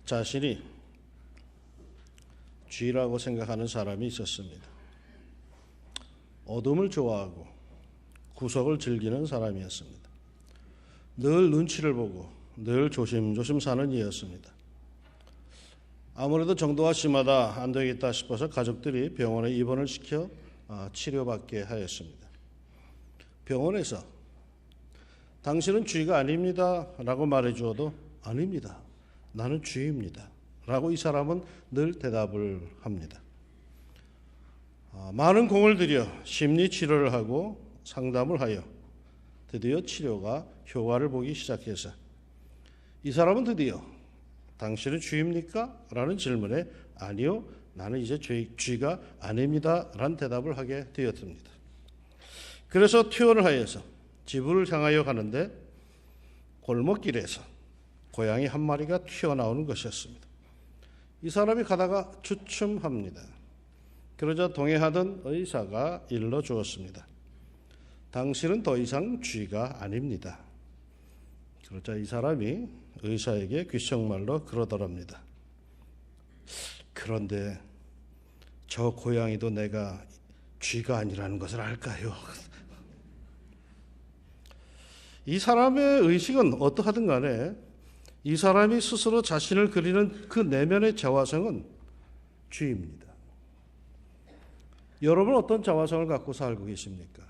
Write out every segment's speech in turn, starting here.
자신이 쥐라고 생각하는 사람이 있었습니다. 어둠을 좋아하고 구석을 즐기는 사람이었습니다. 늘 눈치를 보고 늘 조심조심 사는 이였습니다. 아무래도 정도가 심하다, 안 되겠다 싶어서 가족들이 병원에 입원을 시켜 치료받게 하였습니다. 병원에서 당신은 쥐가 아닙니다 라고 말해주어도 아닙니다, 나는 쥐입니다 라고 이 사람은 늘 대답을 합니다. 많은 공을 들여 심리치료를 하고 상담을 하여 드디어 치료가 효과를 보기 시작해서 이 사람은 드디어 당신은 쥐입니까? 라는 질문에 아니요, 나는 이제 쥐가 아닙니다 라는 대답을 하게 되었습니다. 그래서 퇴원을 하여서 집을 향하여 가는데 골목길에서 고양이 한 마리가 튀어나오는 것이었습니다. 이 사람이 가다가 주춤합니다. 그러자 동행하던 의사가 일러주었습니다. 당신은 더 이상 쥐가 아닙니다. 그러자 이 사람이 의사에게 귓속말로 그러더랍니다. 그런데 저 고양이도 내가 쥐가 아니라는 것을 알까요? 이 사람의 의식은 어떠하든 간에 이 사람이 스스로 자신을 그리는 그 내면의 자화성은 쥐입니다. 여러분 어떤 자화성을 갖고 살고 계십니까?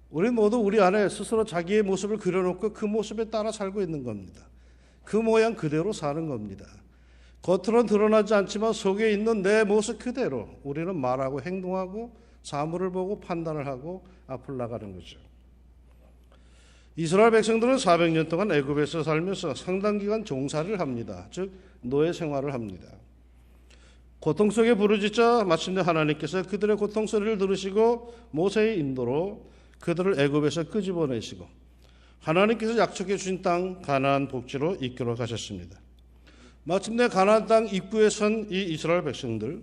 우리 모두 우리 안에 스스로 자기의 모습을 그려놓고 그 모습에 따라 살고 있는 겁니다. 그 모양 그대로 사는 겁니다. 겉으로는 드러나지 않지만 속에 있는 내 모습 그대로 우리는 말하고 행동하고 사물을 보고 판단을 하고 앞을 나가는 거죠. 이스라엘 백성들은 400년 동안 애굽에서 살면서 상당 기간 종살이를 합니다. 즉 노예 생활을 합니다. 고통 속에 부르짖자 마침내 하나님께서 그들의 고통 소리를 들으시고 모세의 인도로 그들을 애굽에서 끄집어내시고 하나님께서 약속해 주신 땅 가나안 복지로 이끌어 가셨습니다. 마침내 가나안 땅 입구에 선 이 이스라엘 백성들,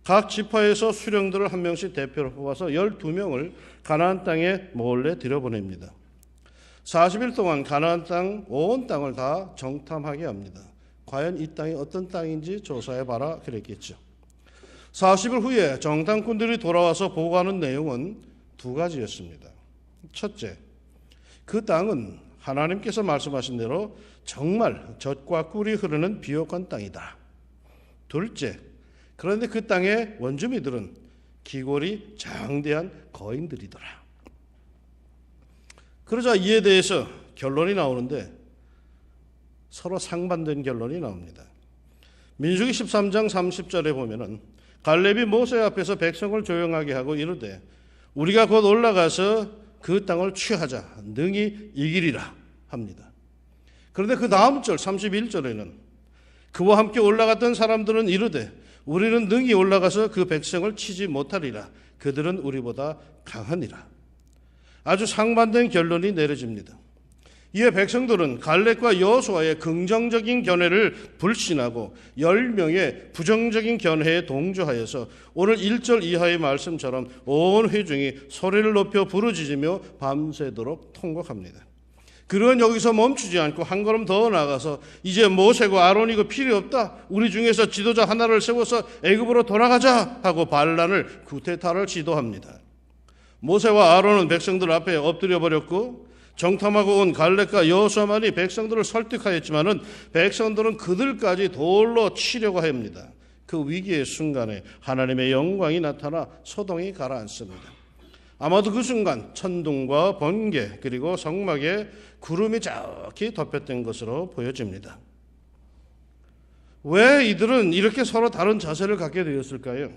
각 지파에서 수령들을 한 명씩 대표로 뽑아서 12명을 가나안 땅에 몰래 들여보냅니다. 40일 동안 가나안 땅 온 땅을 다 정탐하게 합니다. 과연 이 땅이 어떤 땅인지 조사해봐라 그랬겠죠. 40일 후에 정탐꾼들이 돌아와서 보고하는 내용은 두 가지였습니다. 첫째, 그 땅은 하나님께서 말씀하신 대로 정말 젖과 꿀이 흐르는 비옥한 땅이다. 둘째, 그런데 그 땅의 원주민들은 기골이 장대한 거인들이더라. 그러자 이에 대해서 결론이 나오는데 서로 상반된 결론이 나옵니다. 민수기 13장 30절에 보면은 갈렙이 모세 앞에서 백성을 조용하게 하고 이르되 우리가 곧 올라가서 그 땅을 취하자 능히 이기리라 합니다. 그런데 그 다음 절 31절에는 그와 함께 올라갔던 사람들은 이르되 우리는 능히 올라가서 그 백성을 치지 못하리라. 그들은 우리보다 강하니라. 아주 상반된 결론이 내려집니다. 이에 백성들은 갈렙과 여호수아의 긍정적인 견해를 불신하고 10명의 부정적인 견해에 동조하여서 오늘 1절 이하의 말씀처럼 온 회중이 소리를 높여 부르짖으며 밤새도록 통곡합니다. 그러면 여기서 멈추지 않고 한 걸음 더 나가서 이제 모세고 아론이고 필요 없다. 우리 중에서 지도자 하나를 세워서 애굽으로 돌아가자 하고 반란을 쿠데타를 지도합니다. 모세와 아론은 백성들 앞에 엎드려 버렸고 정탐하고 온 갈렙과 여호수아만이 백성들을 설득하였지만은 백성들은 그들까지 돌로 치려고 합니다. 그 위기의 순간에 하나님의 영광이 나타나 소동이 가라앉습니다. 아마도 그 순간 천둥과 번개 그리고 성막에 구름이 자욱히 덮였던 것으로 보여집니다. 왜 이들은 이렇게 서로 다른 자세를 갖게 되었을까요?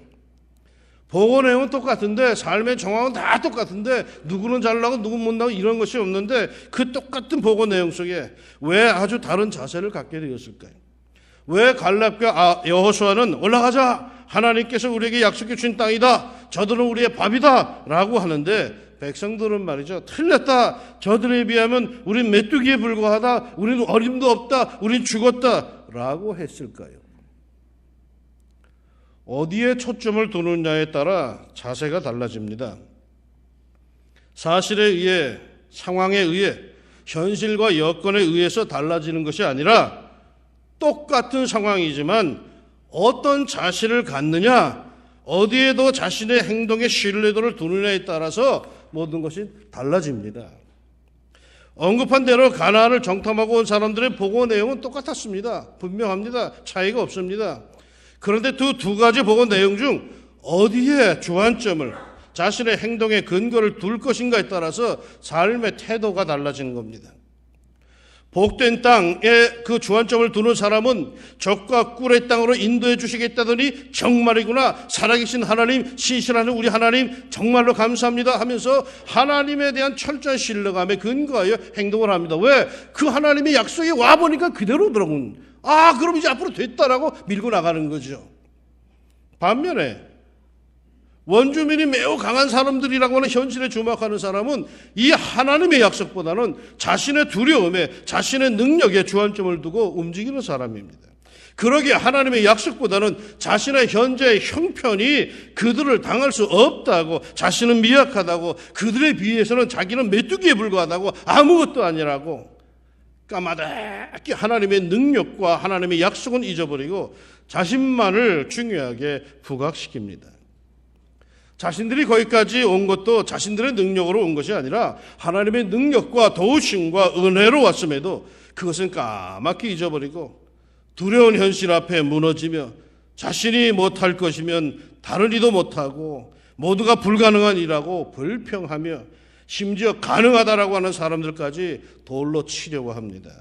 보고 내용은 똑같은데 삶의 정황은 다 똑같은데 누구는 잘나고 누구는 못나고 이런 것이 없는데 그 똑같은 보고 내용 속에 왜 아주 다른 자세를 갖게 되었을까요? 왜 갈렙과 여호수아는 올라가자 하나님께서 우리에게 약속해 주신 땅이다 저들은 우리의 밥이다 라고 하는데 백성들은 말이죠 틀렸다 저들에 비하면 우린 메뚜기에 불과하다 우리는 어림도 없다 우린 죽었다 라고 했을까요? 어디에 초점을 두느냐에 따라 자세가 달라집니다. 사실에 의해, 상황에 의해, 현실과 여건에 의해서 달라지는 것이 아니라 똑같은 상황이지만 어떤 자신을 갖느냐, 어디에 더 자신의 행동에 신뢰도를 두느냐에 따라서 모든 것이 달라집니다. 언급한 대로 가나안을 정탐하고 온 사람들의 보고 내용은 똑같았습니다. 분명합니다. 차이가 없습니다. 그런데 두 가지 보고 내용 중 어디에 주안점을, 자신의 행동의 근거를 둘 것인가에 따라서 삶의 태도가 달라지는 겁니다. 복된 땅에 그 주안점을 두는 사람은 적과 꿀의 땅으로 인도해 주시겠다더니 정말이구나, 살아계신 하나님, 신실하는 우리 하나님 정말로 감사합니다 하면서 하나님에 대한 철저한 신뢰감에 근거하여 행동을 합니다. 왜? 그 하나님의 약속이 와보니까 그대로더라고요. 그럼 이제 앞으로 됐다라고 밀고 나가는 거죠. 반면에 원주민이 매우 강한 사람들이라고 하는 현실에 주목하는 사람은 이 하나님의 약속보다는 자신의 두려움에, 자신의 능력에 주안점을 두고 움직이는 사람입니다. 그러기에 하나님의 약속보다는 자신의 현재의 형편이 그들을 당할 수 없다고, 자신은 미약하다고, 그들에 비해서는 자기는 메뚜기에 불과하다고, 아무것도 아니라고 까마득히 하나님의 능력과 하나님의 약속은 잊어버리고 자신만을 중요하게 부각시킵니다. 자신들이 거기까지 온 것도 자신들의 능력으로 온 것이 아니라 하나님의 능력과 도우심과 은혜로 왔음에도 그것은 까맣게 잊어버리고 두려운 현실 앞에 무너지며 자신이 못할 것이면 다른 이도 못하고 모두가 불가능한 일이라고 불평하며 심지어 가능하다라고 하는 사람들까지 돌로 치려고 합니다.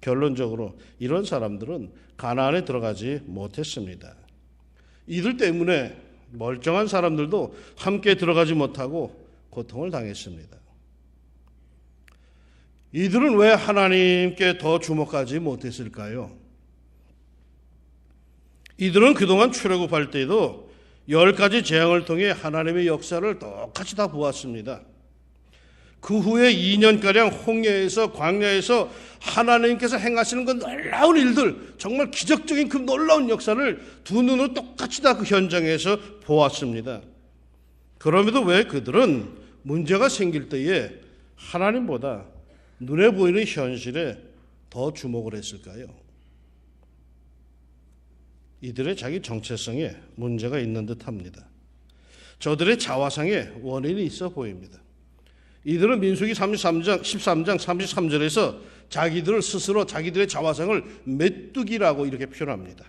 결론적으로 이런 사람들은 가나안에 들어가지 못했습니다. 이들 때문에 멀쩡한 사람들도 함께 들어가지 못하고 고통을 당했습니다. 이들은 왜 하나님께 더 주목하지 못했을까요? 이들은 그동안 출애굽할 때에도 10가지 재앙을 통해 하나님의 역사를 똑같이 다 보았습니다. 그 후에 2년가량 홍해에서, 광야에서 하나님께서 행하시는 그 놀라운 일들, 정말 기적적인 그 놀라운 역사를 두 눈으로 똑같이 다 그 현장에서 보았습니다. 그럼에도 왜 그들은 문제가 생길 때에 하나님보다 눈에 보이는 현실에 더 주목을 했을까요? 이들의 자기 정체성에 문제가 있는 듯합니다. 저들의 자화상에 원인이 있어 보입니다. 이들은 민수기 13장 33절에서 자기들을 스스로 자기들의 자화상을 메뚜기라고 이렇게 표현합니다.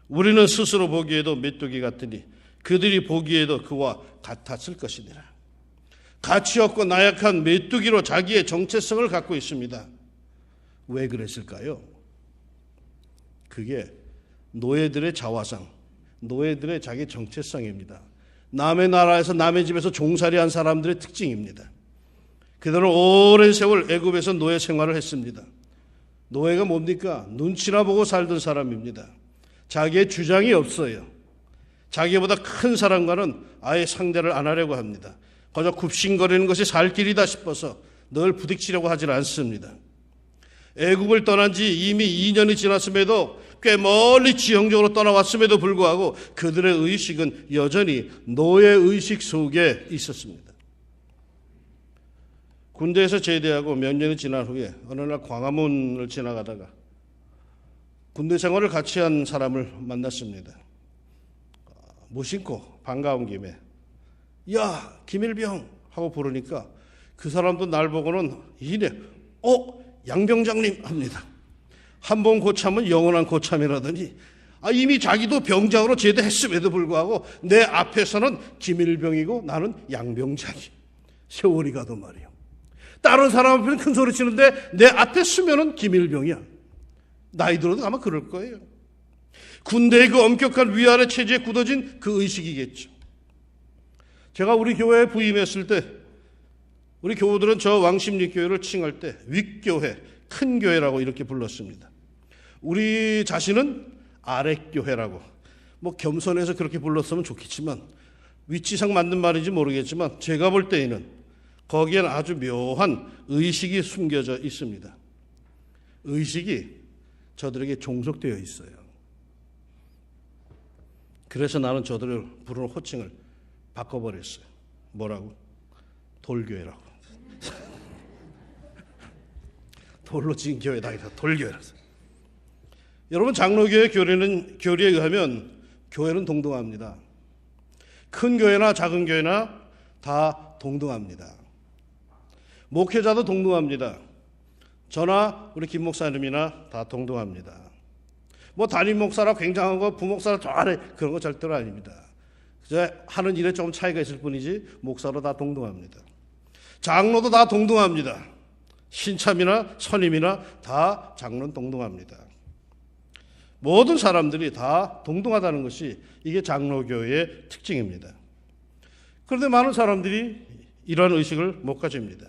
우리는 스스로 보기에도 메뚜기 같으니 그들이 보기에도 그와 같았을 것이니라. 가치 없고 나약한 메뚜기로 자기의 정체성을 갖고 있습니다. 왜 그랬을까요? 그게 노예들의 자화상, 노예들의 자기 정체성입니다. 남의 나라에서 남의 집에서 종살이한 사람들의 특징입니다. 그들은 오랜 세월 애굽에서 노예 생활을 했습니다. 노예가 뭡니까? 눈치나 보고 살던 사람입니다. 자기의 주장이 없어요. 자기보다 큰 사람과는 아예 상대를 안 하려고 합니다. 그저 굽신거리는 것이 살 길이다 싶어서 늘 부딪히려고 하질 않습니다. 애굽을 떠난 지 이미 2년이 지났음에도 꽤 멀리 지형적으로 떠나왔음에도 불구하고 그들의 의식은 여전히 노예의식 속에 있었습니다. 군대에서 제대하고 몇 년이 지난 후에 어느 날 광화문을 지나가다가 군대 생활을 같이 한 사람을 만났습니다. 무심코 반가운 김에 야 김일병 하고 부르니까 그 사람도 날 보고는 이래 양병장님 합니다. 한 번 고참은 영원한 고참이라더니 이미 자기도 병장으로 제대했음에도 불구하고 내 앞에서는 김일병이고 나는 양병장이. 세월이 가도 말이요. 다른 사람 앞에는 큰 소리 치는데 내 앞에 서면은 김일병이야. 나이 들어도 아마 그럴 거예요. 군대의 그 엄격한 위아래 체제에 굳어진 그 의식이겠죠. 제가 우리 교회에 부임했을 때 우리 교우들은 저 왕십리교회를 칭할 때 윗교회, 큰 교회라고 이렇게 불렀습니다. 우리 자신은 아랫교회라고 겸손해서 그렇게 불렀으면 좋겠지만 위치상 맞는 말인지 모르겠지만 제가 볼 때에는 거기에는 아주 묘한 의식이 숨겨져 있습니다. 의식이 저들에게 종속되어 있어요. 그래서 나는 저들을 부르는 호칭을 바꿔버렸어요. 뭐라고? 돌교회라고. 돌로 지은 교회다. 돌교회라서. 여러분, 장로교회 교리에 의하면 교회는 동등합니다. 큰 교회나 작은 교회나 다 동등합니다. 목회자도 동등합니다. 저나 우리 김 목사님이나 다 동등합니다. 뭐 담임 목사라 굉장한 거, 부목사라 잘해, 그런 거 절대로 아닙니다. 그저 하는 일에 좀 차이가 있을 뿐이지 목사로 다 동등합니다. 장로도 다 동등합니다. 신참이나 선임이나 다 장로는 동등합니다. 모든 사람들이 다 동등하다는 것이 이게 장로교회의 특징입니다. 그런데 많은 사람들이 이러한 의식을 못 가집니다.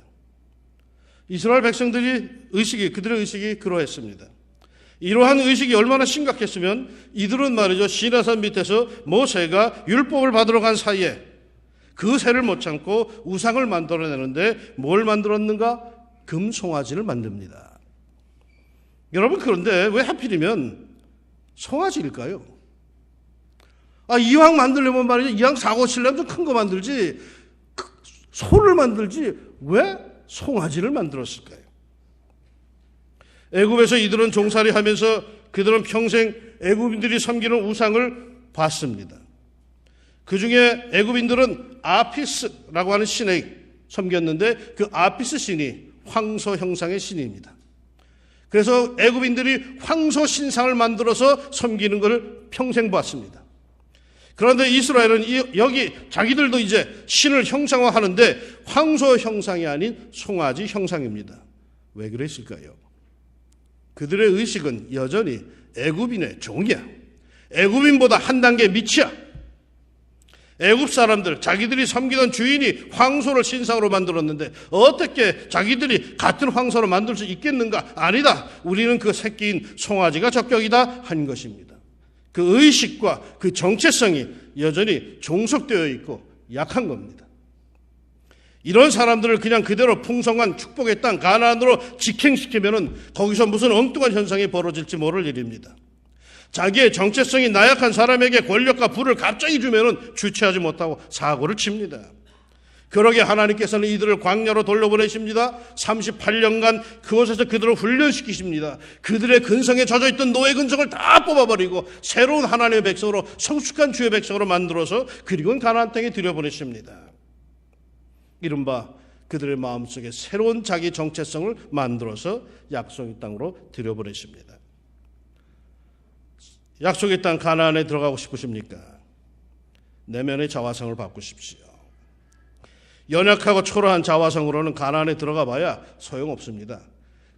이스라엘 백성들이 그들의 의식이 그러했습니다. 이러한 의식이 얼마나 심각했으면 이들은 말이죠, 시내산 밑에서 모세가 율법을 받으러 간 사이에 그 새를 못 참고 우상을 만들어내는데 뭘 만들었는가? 금송아지를 만듭니다. 여러분, 그런데 왜 하필이면 송아지일까요? 이왕 만들려면 말이죠, 이왕 사고 치려면 좀 큰 거 만들지, 소를 만들지 왜 송아지를 만들었을까요? 애굽에서 이들은 종살이 하면서 그들은 평생 애굽인들이 섬기는 우상을 봤습니다. 그 중에 애굽인들은 아피스라고 하는 신에 섬겼는데 그 아피스 신이 황소 형상의 신입니다. 그래서 애굽인들이 황소 신상을 만들어서 섬기는 것을 평생 봤습니다. 그런데 이스라엘은 여기 자기들도 이제 신을 형상화하는데 황소 형상이 아닌 송아지 형상입니다. 왜 그랬을까요? 그들의 의식은 여전히 애굽인의 종이야. 애굽인보다 한 단계 밑이야. 애굽 사람들, 자기들이 섬기던 주인이 황소를 신상으로 만들었는데 어떻게 자기들이 같은 황소로 만들 수 있겠는가? 아니다. 우리는 그 새끼인 송아지가 적격이다 한 것입니다. 그 의식과 그 정체성이 여전히 종속되어 있고 약한 겁니다. 이런 사람들을 그냥 그대로 풍성한 축복의 땅 가나안으로 직행시키면은 거기서 무슨 엉뚱한 현상이 벌어질지 모를 일입니다. 자기의 정체성이 나약한 사람에게 권력과 부를 갑자기 주면은 주체하지 못하고 사고를 칩니다. 그러게 하나님께서는 이들을 광야로 돌려보내십니다. 38년간 그곳에서 그들을 훈련시키십니다. 그들의 근성에 젖어있던 노예 근성을 다 뽑아버리고 새로운 하나님의 백성으로, 성숙한 주의 백성으로 만들어서 그리고는 가나안 땅에 들여보내십니다. 이른바 그들의 마음속에 새로운 자기 정체성을 만들어서 약속의 땅으로 들여보내십니다. 약속의 땅 가나안에 들어가고 싶으십니까? 내면의 자화성을 바꾸십시오. 연약하고 초라한 자화성으로는 가나안에 들어가 봐야 소용없습니다.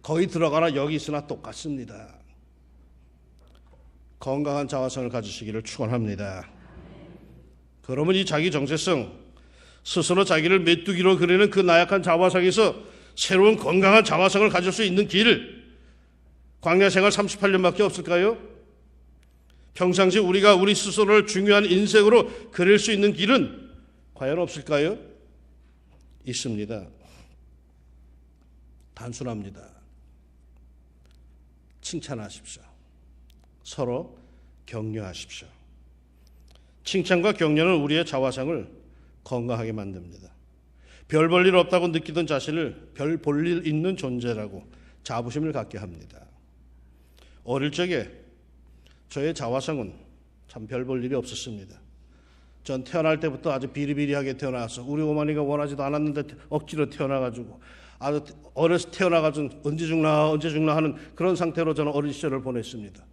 거기 들어가나 여기 있으나 똑같습니다. 건강한 자화성을 가지시기를 축원합니다. 그러면 이 자기 정체성, 스스로 자기를 메뚜기로 그리는 그 나약한 자화성에서 새로운 건강한 자화성을 가질 수 있는 길, 광야 생활 38년밖에 없을까요? 평상시 우리가 우리 스스로를 중요한 인생으로 그릴 수 있는 길은 과연 없을까요? 있습니다. 단순합니다. 칭찬하십시오. 서로 격려하십시오. 칭찬과 격려는 우리의 자화상을 건강하게 만듭니다. 별 볼 일 없다고 느끼던 자신을 별 볼 일 있는 존재라고 자부심을 갖게 합니다. 어릴 적에 저의 자화상은 참 별 볼 일이 없었습니다. 전 태어날 때부터 아주 비리비리하게 태어나서 우리 어머니가 원하지도 않았는데 억지로 태어나가지고 아주 어려서 태어나가지고 언제 죽나 하는 그런 상태로 저는 어린 시절을 보냈습니다.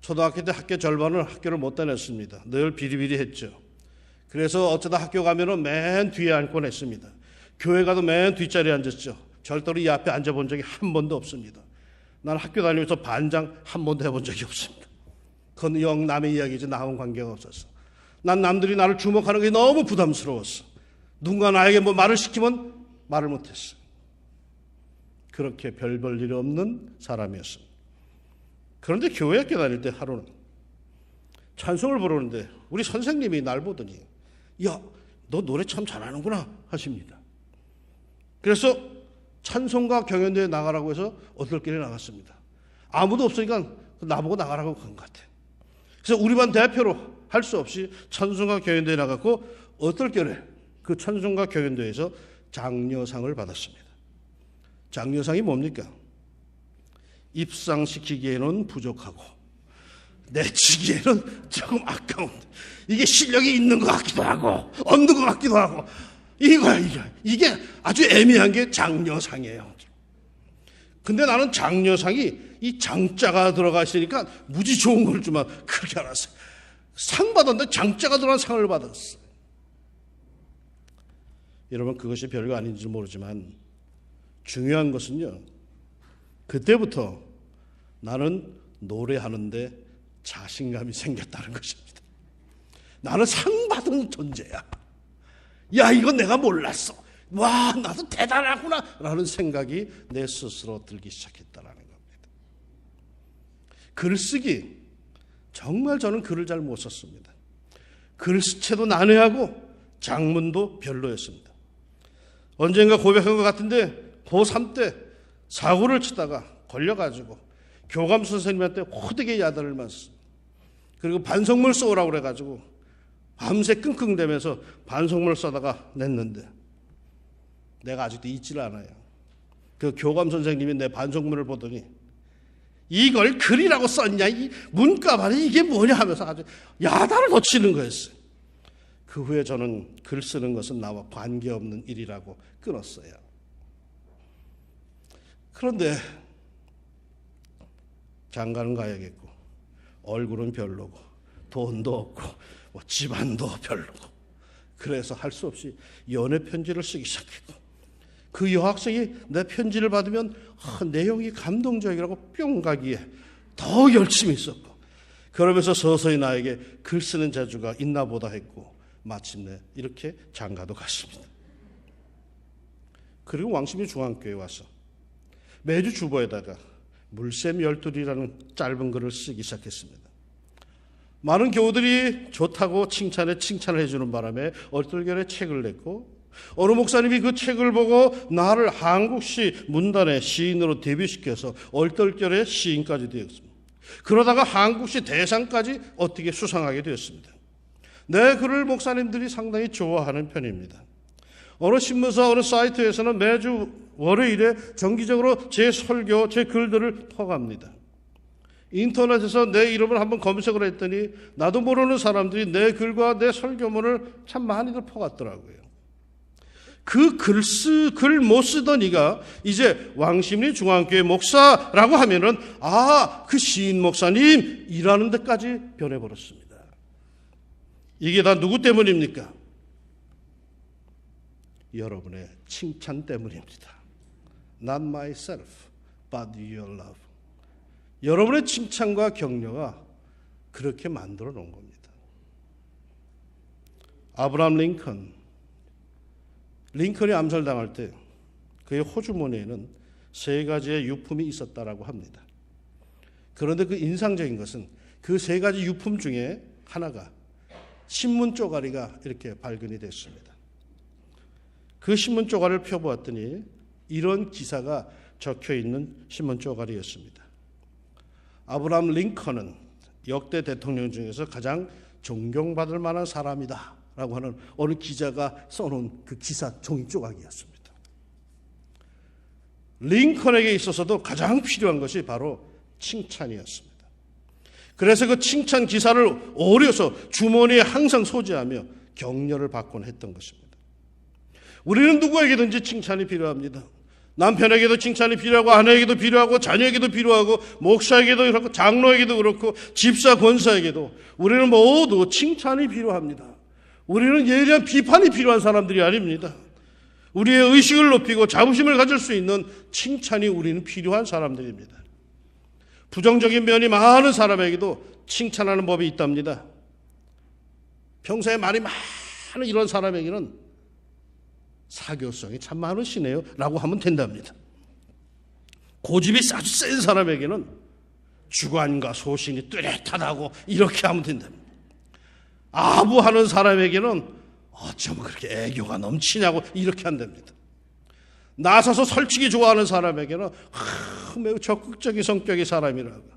초등학교 때 학교 절반을 학교를 못 다녔습니다. 늘 비리비리했죠. 그래서 어쩌다 학교 가면은 맨 뒤에 앉곤 했습니다. 교회 가도 맨 뒷자리에 앉았죠. 절대로 이 앞에 앉아본 적이 한 번도 없습니다. 난 학교 다니면서 반장 한 번도 해본 적이 없습니다. 그건 영 남의 이야기지 나하고는 관계가 없었어. 난 남들이 나를 주목하는 게 너무 부담스러웠어. 누군가 나에게 뭐 말을 시키면 말을 못했어. 그렇게 별 볼 일이 없는 사람이었습니다. 그런데 교회 학교 다닐 때 하루는 찬송을 부르는데 우리 선생님이 날 보더니 야, 너 노래 참 잘하는구나 하십니다. 그래서 찬송가 경연대회 나가라고 해서 어떨길에 나갔습니다. 아무도 없으니까 나보고 나가라고 간 것 같아요. 그래서 우리 반 대표로 할 수 없이 찬송가 경연대회에 나갔고 어떨결에 그 찬송가 경연대회에서 장려상을 받았습니다. 장려상이 뭡니까? 입상시키기에는 부족하고 내치기에는 조금 아까운데 이게 실력이 있는 것 같기도 하고 없는 것 같기도 하고 이거야. 이게 아주 애매한 게 장려상이에요. 근데 나는 장려상이 이 장자가 들어가 있으니까 무지 좋은 걸 주면 그렇게 알았어요. 상 받았는데 장자가 들어간 상을 받았어요. 여러분, 그것이 별거 아닌지 모르지만 중요한 것은요, 그때부터 나는 노래하는데 자신감이 생겼다는 것입니다. 나는 상 받은 존재야. 야, 이건 내가 몰랐어. 와, 나도 대단하구나 라는 생각이 내 스스로 들기 시작했다는 겁니다. 글쓰기, 정말 저는 글을 잘 못 썼습니다. 글씨체도 난해하고 작문도 별로였습니다. 언젠가 고백한 것 같은데 고3 때 사고를 치다가 걸려가지고 교감 선생님한테 호되게 야단을 맞았습니다. 그리고 반성문 써오라고 그래가지고 밤새 끙끙대면서 반성문을 써다가 냈는데 내가 아직도 잊지를 않아요. 그 교감 선생님이 내 반성문을 보더니 이걸 글이라고 썼냐, 이 문과발이 이게 뭐냐 하면서 아주 야단을 더 치는 거였어요. 그 후에 저는 글 쓰는 것은 나와 관계없는 일이라고 끊었어요. 그런데 장가는 가야겠고 얼굴은 별로고 돈도 없고 뭐 집안도 별로고 그래서 할 수 없이 연애 편지를 쓰기 시작했고 그 여학생이 내 편지를 받으면 내용이 감동적이라고 뿅 가기에 더 열심히 썼고 그러면서 서서히 나에게 글 쓰는 재주가 있나 보다 했고 마침내 이렇게 장가도 갔습니다. 그리고 왕십리 중앙교회에 와서 매주 주보에다가 물샘 12이라는 짧은 글을 쓰기 시작했습니다. 많은 교우들이 좋다고 칭찬을 해주는 바람에 얼떨결에 책을 냈고 어느 목사님이 그 책을 보고 나를 한국시 문단의 시인으로 데뷔시켜서 얼떨결에 시인까지 되었습니다. 그러다가 한국시 대상까지 어떻게 수상하게 되었습니다. 내 글을 목사님들이 상당히 좋아하는 편입니다. 어느 신문사 어느 사이트에서는 매주 월요일에 정기적으로 제 설교, 제 글들을 퍼갑니다. 인터넷에서 내 이름을 한번 검색을 했더니 나도 모르는 사람들이 내 글과 내 설교문을 참 많이들 퍼갔더라고요. 그 글 못 쓰던 이가 이제 왕십리 중앙교회 목사라고 하면은 그 시인 목사님이라는 데까지 변해버렸습니다. 이게 다 누구 때문입니까? 여러분의 칭찬 때문입니다. Not myself, but your love. 여러분의 칭찬과 격려가 그렇게 만들어 놓은 겁니다. 아브라함 링컨이 암살당할 때 그의 호주머니에는 3가지의 유품이 있었다라고 합니다. 그런데 그 인상적인 것은 그 3가지 유품 중에 하나가 신문 쪼가리가 이렇게 발견이 됐습니다. 그 신문 쪼가리를 펴보았더니 이런 기사가 적혀있는 신문 쪼가리였습니다. 아브라함 링컨은 역대 대통령 중에서 가장 존경받을 만한 사람이다 라고 하는 어느 기자가 써놓은 그 기사 종이 조각이었습니다. 링컨에게 있어서도 가장 필요한 것이 바로 칭찬이었습니다. 그래서 그 칭찬 기사를 오려서 주머니에 항상 소지하며 격려를 받곤 했던 것입니다. 우리는 누구에게든지 칭찬이 필요합니다. 남편에게도 칭찬이 필요하고 아내에게도 필요하고 자녀에게도 필요하고 목사에게도 그렇고 장로에게도 그렇고 집사 권사에게도 우리는 모두 칭찬이 필요합니다. 우리는 예리한 비판이 필요한 사람들이 아닙니다. 우리의 의식을 높이고 자부심을 가질 수 있는 칭찬이 우리는 필요한 사람들입니다. 부정적인 면이 많은 사람에게도 칭찬하는 법이 있답니다. 평소에 말이 많은 이런 사람에게는 사교성이 참 많으시네요 라고 하면 된답니다. 고집이 아주 센 사람에게는 주관과 소신이 뚜렷하다고 이렇게 하면 된답니다. 아부하는 사람에게는 어쩌면 그렇게 애교가 넘치냐고 이렇게 한답니다. 나서서 설치기 좋아하는 사람에게는 매우 적극적인 성격의 사람이라고,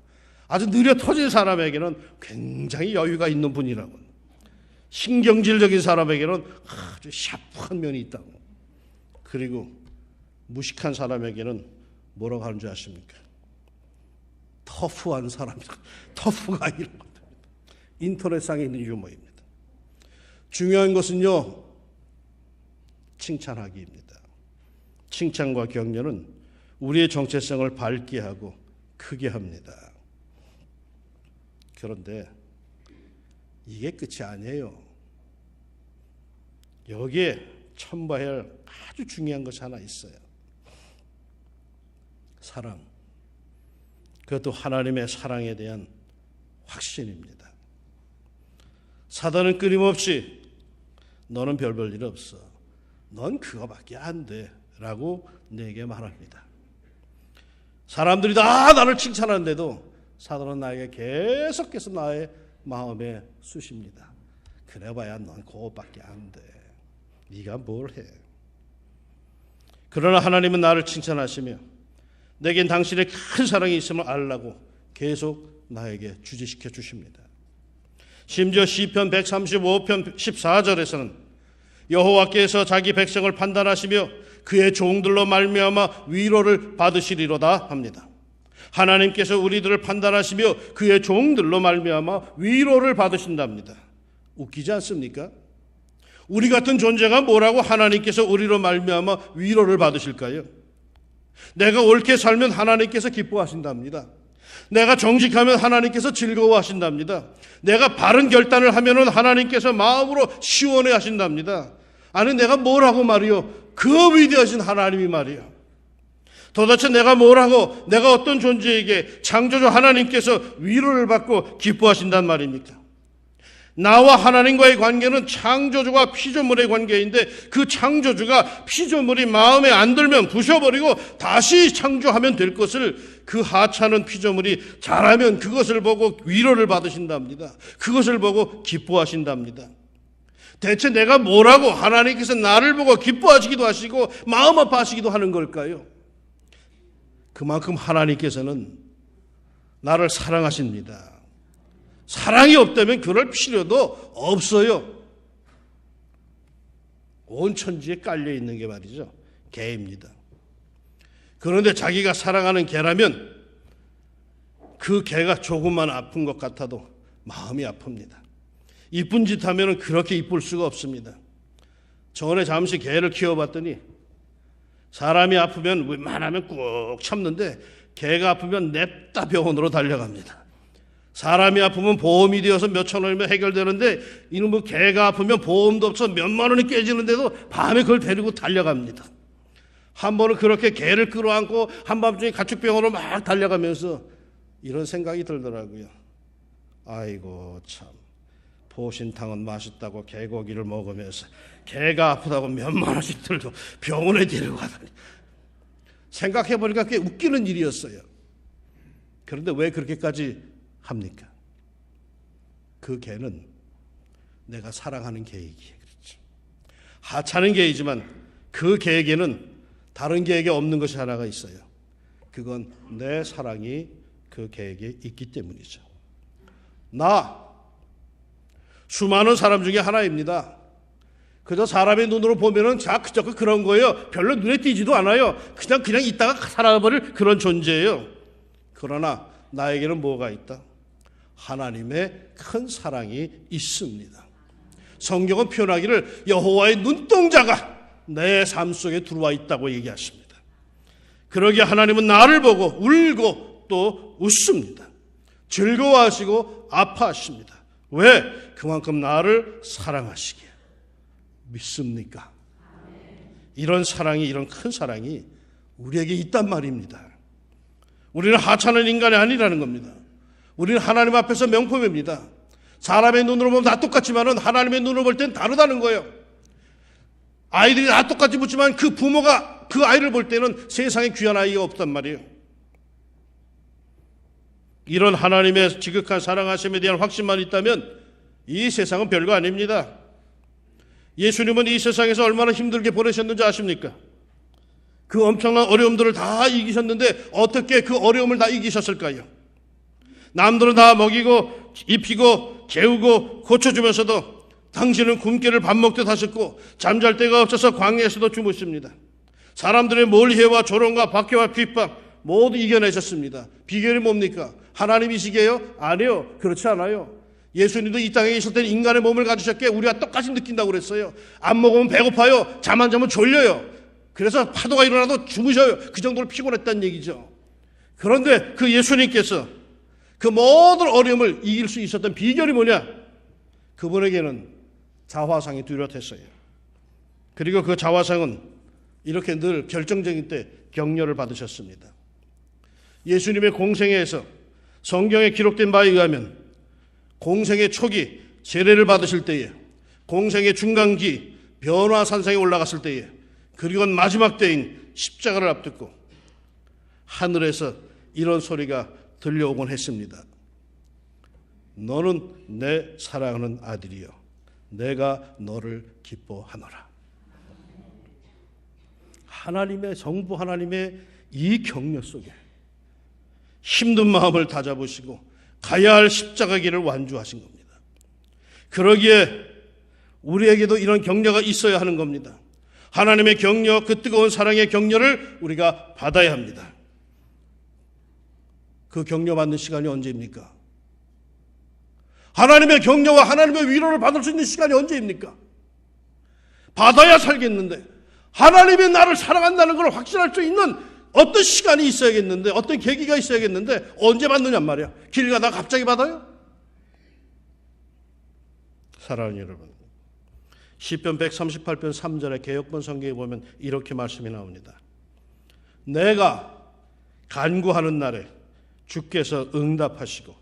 아주 느려 터진 사람에게는 굉장히 여유가 있는 분이라고, 신경질적인 사람에게는 아주 샤프한 면이 있다고, 그리고 무식한 사람에게는 뭐라고 하는 줄 아십니까? 터프한 사람이라고. 터프가 아니라고. 인터넷상에 있는 유머입니다. 중요한 것은요, 칭찬하기입니다. 칭찬과 격려는 우리의 정체성을 밝게 하고 크게 합니다. 그런데 이게 끝이 아니에요. 여기에 첨부해야 할 아주 중요한 것이 하나 있어요. 사랑. 그것도 하나님의 사랑에 대한 확신입니다. 사단은 끊임없이 너는 별 볼 일 없어. 넌 그거밖에 안 돼. 라고 내게 말합니다. 사람들이 다 나를 칭찬하는데도 사단은 나에게 계속해서 나의 마음에 쑤십니다. 그래봐야 넌 그거밖에 안 돼. 네가 뭘 해. 그러나 하나님은 나를 칭찬하시며 내겐 당신의 큰 사랑이 있음을 알라고 계속 나에게 주지시켜 주십니다. 심지어 시편 135편 14절에서는 여호와께서 자기 백성을 판단하시며 그의 종들로 말미암아 위로를 받으시리로다 합니다. 하나님께서 우리들을 판단하시며 그의 종들로 말미암아 위로를 받으신답니다. 웃기지 않습니까? 우리 같은 존재가 뭐라고 하나님께서 우리로 말미암아 위로를 받으실까요? 내가 옳게 살면 하나님께서 기뻐하신답니다. 내가 정직하면 하나님께서 즐거워하신답니다. 내가 바른 결단을 하면 하나님께서 마음으로 시원해 하신답니다. 아니 내가 뭐라고 말이요? 그 위대하신 하나님이 말이요. 도대체 내가 뭐라고, 내가 어떤 존재에게 창조주 하나님께서 위로를 받고 기뻐하신단 말입니까? 나와 하나님과의 관계는 창조주와 피조물의 관계인데 그 창조주가 피조물이 마음에 안 들면 부셔버리고 다시 창조하면 될 것을 그 하찮은 피조물이 잘하면 그것을 보고 위로를 받으신답니다. 그것을 보고 기뻐하신답니다. 대체 내가 뭐라고 하나님께서 나를 보고 기뻐하시기도 하시고 마음 아파하시기도 하는 걸까요? 그만큼 하나님께서는 나를 사랑하십니다. 사랑이 없다면 그럴 필요도 없어요. 온 천지에 깔려 있는 게 말이죠. 개입니다. 그런데 자기가 사랑하는 개라면 그 개가 조금만 아픈 것 같아도 마음이 아픕니다. 이쁜 짓 하면 그렇게 이쁠 수가 없습니다. 전에 잠시 개를 키워봤더니 사람이 아프면 웬만하면 꾹 참는데 개가 아프면 냅다 병원으로 달려갑니다. 사람이 아프면 보험이 되어서 몇천 원이면 해결되는데 이놈의 개가 아프면 보험도 없어 몇만 원이 깨지는데도 밤에 그걸 데리고 달려갑니다. 한 번은 그렇게 개를 끌어안고 한밤중에 가축병원으로 막 달려가면서 이런 생각이 들더라고요. 아이고 참, 보신탕은 맛있다고 개고기를 먹으면서 개가 아프다고 몇만 원씩 들고 병원에 데려가다니. 생각해보니까 꽤 웃기는 일이었어요. 그런데 왜 그렇게까지 합니까? 그 개는 내가 사랑하는 개이기에 그렇죠. 하찮은 개이지만 그 개에게는 다른 개에게 없는 것이 하나가 있어요. 그건 내 사랑이 그 개에게 있기 때문이죠. 나 수많은 사람 중에 하나입니다. 그저 사람의 눈으로 보면은 그저 그런 거예요. 별로 눈에 띄지도 않아요. 그냥 있다가 살아버릴 그런 존재예요. 그러나 나에게는 뭐가 있다? 하나님의 큰 사랑이 있습니다. 성경은 표현하기를 여호와의 눈동자가 내 삶 속에 들어와 있다고 얘기하십니다. 그러기에 하나님은 나를 보고 울고 또 웃습니다. 즐거워하시고 아파하십니다. 왜? 그만큼 나를 사랑하시기에. 믿습니까? 이런 사랑이, 이런 큰 사랑이 우리에게 있단 말입니다. 우리는 하찮은 인간이 아니라는 겁니다. 우리는 하나님 앞에서 명품입니다. 사람의 눈으로 보면 다 똑같지만 하나님의 눈으로 볼 땐 다르다는 거예요. 아이들이 다 똑같이 붙지만 그 부모가 그 아이를 볼 때는 세상에 귀한 아이가 없단 말이에요. 이런 하나님의 지극한 사랑하심에 대한 확신만 있다면 이 세상은 별거 아닙니다. 예수님은 이 세상에서 얼마나 힘들게 보내셨는지 아십니까? 그 엄청난 어려움들을 다 이기셨는데 어떻게 그 어려움을 다 이기셨을까요? 남들은 다 먹이고 입히고 재우고 고쳐주면서도 당신은 굶기를 밥 먹듯 하셨고 잠잘 데가 없어서 광야에서도 주무십니다. 사람들의 몰해와 조롱과 박해와 핍박 모두 이겨내셨습니다. 비결이 뭡니까? 하나님이시게요? 아니요. 그렇지 않아요. 예수님도 이 땅에 계실 때는 인간의 몸을 가지셨기에 우리가 똑같이 느낀다고 그랬어요. 안 먹으면 배고파요. 잠 안 자면 졸려요. 그래서 파도가 일어나도 주무셔요. 그 정도로 피곤했다는 얘기죠. 그런데 그 예수님께서 그 모든 어려움을 이길 수 있었던 비결이 뭐냐? 그분에게는 자화상이 뚜렷했어요. 그리고 그 자화상은 이렇게 늘 결정적인 때 격려를 받으셨습니다. 예수님의 공생애에서 성경에 기록된 바에 의하면 공생의 초기 세례를 받으실 때에, 공생의 중간기 변화산상에 올라갔을 때에, 그리고 마지막 때인 십자가를 앞두고 하늘에서 이런 소리가 들려오곤 했습니다. 너는 내 사랑하는 아들이요 내가 너를 기뻐하노라. 하나님의 정부, 하나님의 이 격려 속에 힘든 마음을 다잡으시고 가야 할 십자가 길을 완주하신 겁니다. 그러기에 우리에게도 이런 격려가 있어야 하는 겁니다. 하나님의 격려, 그 뜨거운 사랑의 격려를 우리가 받아야 합니다. 그 격려받는 시간이 언제입니까? 하나님의 격려와 하나님의 위로를 받을 수 있는 시간이 언제입니까? 받아야 살겠는데, 하나님이 나를 사랑한다는 걸 확신할 수 있는 어떤 시간이 있어야겠는데, 어떤 계기가 있어야겠는데 언제 받느냔 말이야. 길 가다가 갑자기 받아요? 사랑하는 여러분, 시편 138편 3절의 개역본 성경에 보면 이렇게 말씀이 나옵니다. 내가 간구하는 날에 주께서 응답하시고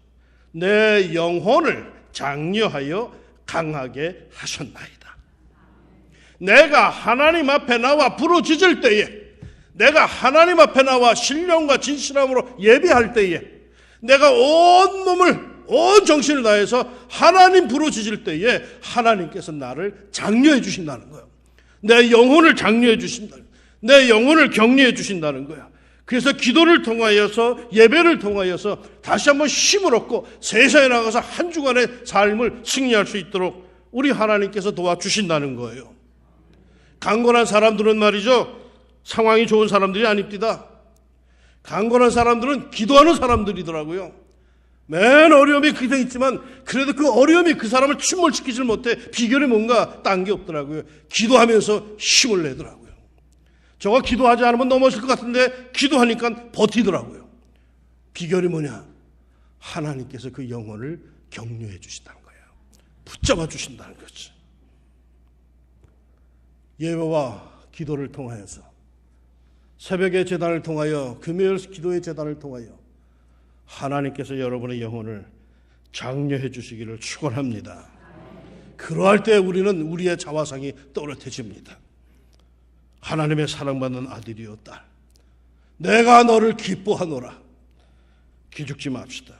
내 영혼을 장려하여 강하게 하셨나이다. 내가 하나님 앞에 나와 부르짖을 때에, 내가 하나님 앞에 나와 신령과 진실함으로 예배할 때에, 내가 온 몸을, 온 정신을 다해서 하나님 부르짖을 때에 하나님께서 나를 장려해 주신다는 거예요. 내 영혼을 장려해 주신다. 내 영혼을 격려해 주신다는 거야. 그래서 기도를 통하여서, 예배를 통하여서 다시 한번 힘을 얻고 세상에 나가서 한 주간의 삶을 승리할 수 있도록 우리 하나님께서 도와주신다는 거예요. 강건한 사람들은 말이죠, 상황이 좋은 사람들이 아닙니다. 강건한 사람들은 기도하는 사람들이더라고요. 맨 어려움이 그게 있지만 그래도 그 어려움이 그 사람을 침몰시키질 못해. 비결이 뭔가 딴 게 없더라고요. 기도하면서 힘을 내더라고요. 저가 기도하지 않으면 넘어질 것 같은데 기도하니까 버티더라고요. 비결이 뭐냐? 하나님께서 그 영혼을 격려해 주신다는 거예요. 붙잡아 주신다는 거죠. 예배와 기도를 통하여서, 새벽의 제단을 통하여, 금요일 기도의 제단을 통하여 하나님께서 여러분의 영혼을 장려해 주시기를 축원합니다. 그러할 때 우리는 우리의 자화상이 또렷해집니다. 하나님의 사랑받는 아들이요 딸, 내가 너를 기뻐하노라. 기죽지 맙시다.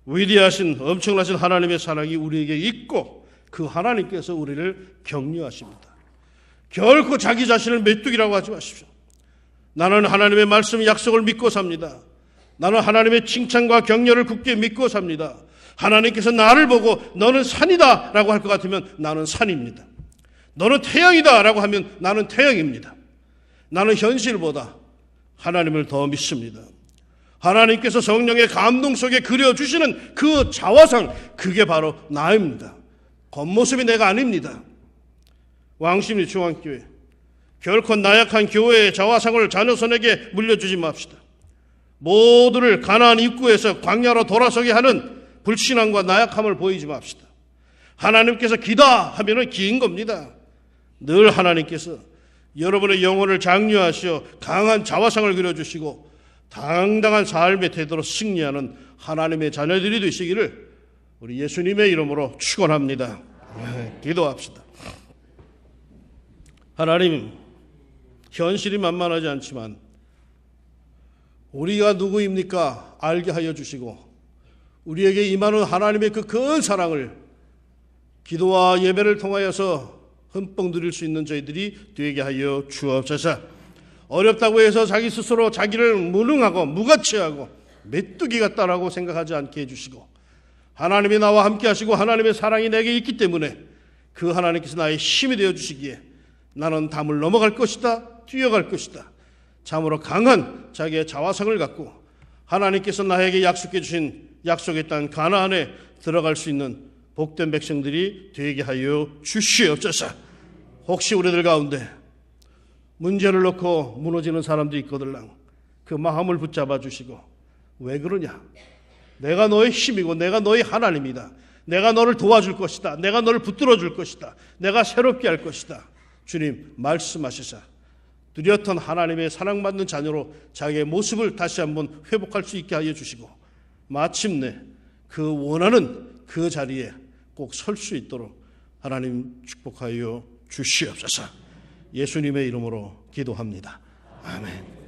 위대하신 엄청나신 하나님의 사랑이 우리에게 있고 그 하나님께서 우리를 격려하십니다. 결코 자기 자신을 메뚜기라고 하지 마십시오. 나는 하나님의 말씀 약속을 믿고 삽니다. 나는 하나님의 칭찬과 격려를 굳게 믿고 삽니다. 하나님께서 나를 보고 너는 산이다 라고 할 것 같으면 나는 산입니다. 너는 태양이다 라고 하면 나는 태양입니다. 나는 현실보다 하나님을 더 믿습니다. 하나님께서 성령의 감동 속에 그려주시는 그 자화상, 그게 바로 나입니다. 겉모습이 내가 아닙니다. 왕십리 중앙교회, 결코 나약한 교회의 자화상을 자녀 손에게 물려주지 맙시다. 모두를 가나안 입구에서 광야로 돌아서게 하는 불신앙과 나약함을 보이지 맙시다. 하나님께서 기다 하면은 기인 겁니다. 늘 하나님께서 여러분의 영혼을 장려하시어 강한 자화상을 그려주시고 당당한 삶의 태도로 승리하는 하나님의 자녀들이 되시기를 우리 예수님의 이름으로 축원합니다. 기도합시다. 하나님, 현실이 만만하지 않지만 우리가 누구입니까? 알게 하여 주시고 우리에게 임하는 하나님의 그 큰 사랑을 기도와 예배를 통하여서 흠뻑 누릴 수 있는 저희들이 되게 하여 주옵소서. 어렵다고 해서 자기 스스로 자기를 무능하고 무가치하고 메뚜기 같다라고 생각하지 않게 해주시고, 하나님이 나와 함께 하시고 하나님의 사랑이 내게 있기 때문에 그 하나님께서 나의 힘이 되어주시기에 나는 담을 넘어갈 것이다, 뛰어갈 것이다. 참으로 강한 자기의 자화상을 갖고 하나님께서 나에게 약속해 주신 약속의 땅 가나안에 들어갈 수 있는 복된 백성들이 되게 하여 주시옵소서. 혹시 우리들 가운데 문제를 놓고 무너지는 사람도 있거들랑 그 마음을 붙잡아 주시고, 왜 그러냐? 내가 너의 힘이고 내가 너의 하나님이다. 내가 너를 도와줄 것이다. 내가 너를 붙들어 줄 것이다. 내가 새롭게 할 것이다. 주님 말씀하시사 뚜렷한 하나님의 사랑받는 자녀로 자기의 모습을 다시 한번 회복할 수 있게 하여 주시고, 마침내 그 원하는 그 자리에 꼭 설 수 있도록 하나님 축복하여 주시옵소서. 예수님의 이름으로 기도합니다. 아멘.